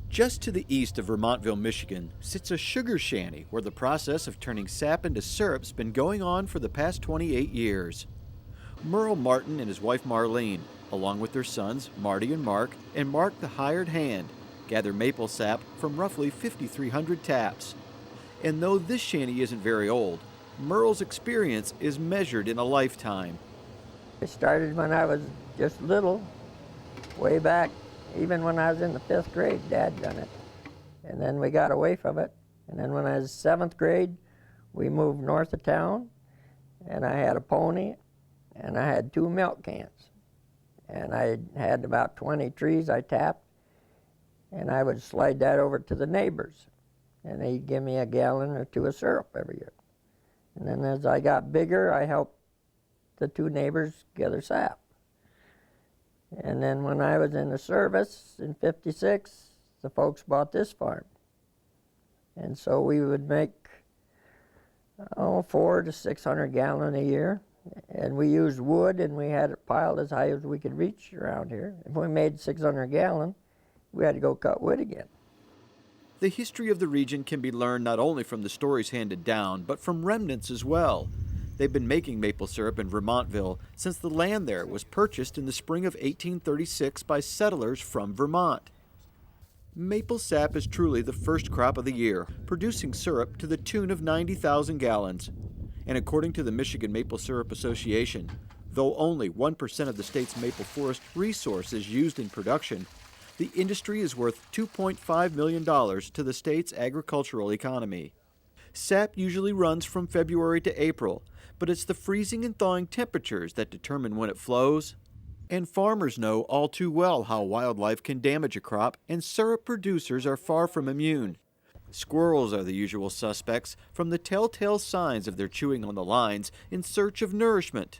Just to the east of Vermontville, Michigan, sits a sugar shanty where the process of turning sap into syrup's been going on for the past 28 years. Merle Martin and his wife Marlene, along with their sons Marty and Mark the hired hand, gather maple sap from roughly 5,300 taps. And though this shanty isn't very old, Merle's experience is measured in a lifetime. I started when I was just little, way back. Even when I was in the 5th grade, Dad done it. And then we got away from it. And then when I was 7th grade, we moved north of town, and I had a pony, and I had 2 milk cans. And I had about 20 trees I tapped, and I would slide that over to the neighbors. And they'd give me a gallon or 2 of syrup every year. And then as I got bigger, I helped the 2 neighbors gather sap. And then when I was in the service in '56, the folks bought this farm. And so we would make 400 to 600 gallon a year. And we used wood, and we had it piled as high as we could reach around here. If we made 600 gallon, we had to go cut wood again. The history of the region can be learned not only from the stories handed down, but from remnants as well. They've been making maple syrup in Vermontville since the land there was purchased in the spring of 1836 by settlers from Vermont. Maple sap is truly the first crop of the year, producing syrup to the tune of 90,000 gallons. And according to the Michigan Maple Syrup Association, though only 1% of the state's maple forest resource is used in production, the industry is worth $2.5 million to the state's agricultural economy. Sap usually runs from February to April, but it's the freezing and thawing temperatures that determine when it flows. And farmers know all too well how wildlife can damage a crop, and syrup producers are far from immune. Squirrels are the usual suspects, from the telltale signs of their chewing on the lines in search of nourishment.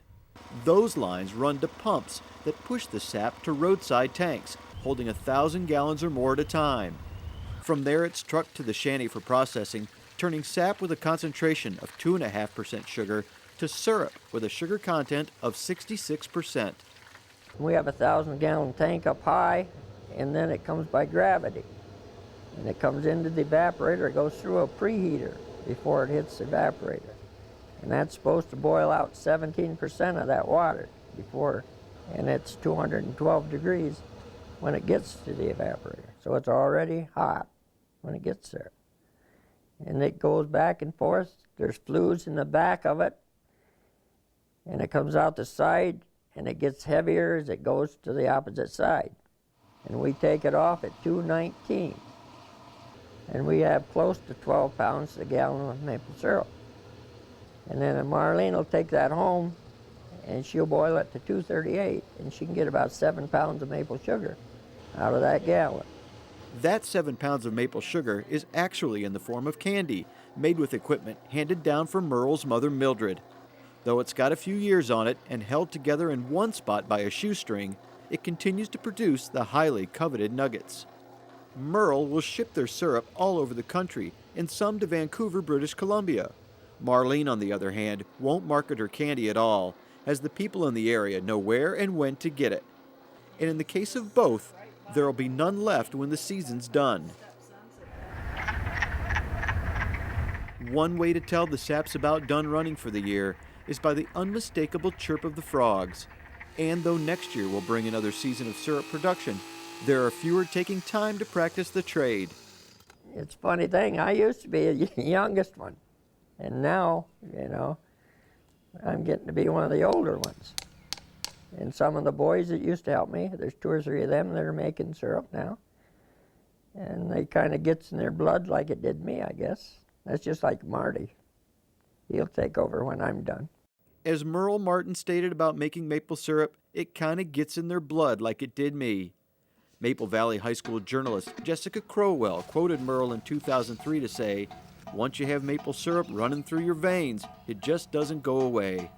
Those lines run to pumps that push the sap to roadside tanks, holding 1,000 gallons or more at a time. From there it's trucked to the shanty for processing, turning sap with a concentration of 2.5% sugar to syrup with a sugar content of 66%. We have a 1,000 gallon tank up high, and then it comes by gravity. And it comes into the evaporator, it goes through a preheater before it hits the evaporator. And that's supposed to boil out 17% of that water before, and it's 212 degrees when it gets to the evaporator. So it's already hot when it gets there. And it goes back and forth. There's flues in the back of it, and it comes out the side, and it gets heavier as it goes to the opposite side. And we take it off at 219. And we have close to 12 pounds a gallon of maple syrup. And then Marlene will take that home, and she'll boil it to 238, and she can get about 7 pounds of maple sugar out of that gallon. That 7 pounds of maple sugar is actually in the form of candy, made with equipment handed down from Merle's mother Mildred. Though it's got a few years on it and held together in one spot by a shoestring, it continues to produce the highly coveted nuggets. Merle will ship their syrup all over the country, and some to Vancouver, British Columbia. Marlene, on the other hand, won't market her candy at all, as the people in the area know where and when to get it. And in the case of both, there will be none left when the season's done. One way to tell the sap's about done running for the year is by the unmistakable chirp of the frogs. And though next year will bring another season of syrup production, there are fewer taking time to practice the trade. It's a funny thing, I used to be the youngest one, and now, I'm getting to be one of the older ones. And some of the boys that used to help me, there's 2 or 3 of them that are making syrup now. And it kind of gets in their blood like it did me, I guess. That's just like Marty. He'll take over when I'm done. As Merle Martin stated about making maple syrup, it kind of gets in their blood like it did me. Maple Valley High School journalist Jessica Crowell quoted Merle in 2003 to say, "Once you have maple syrup running through your veins, it just doesn't go away."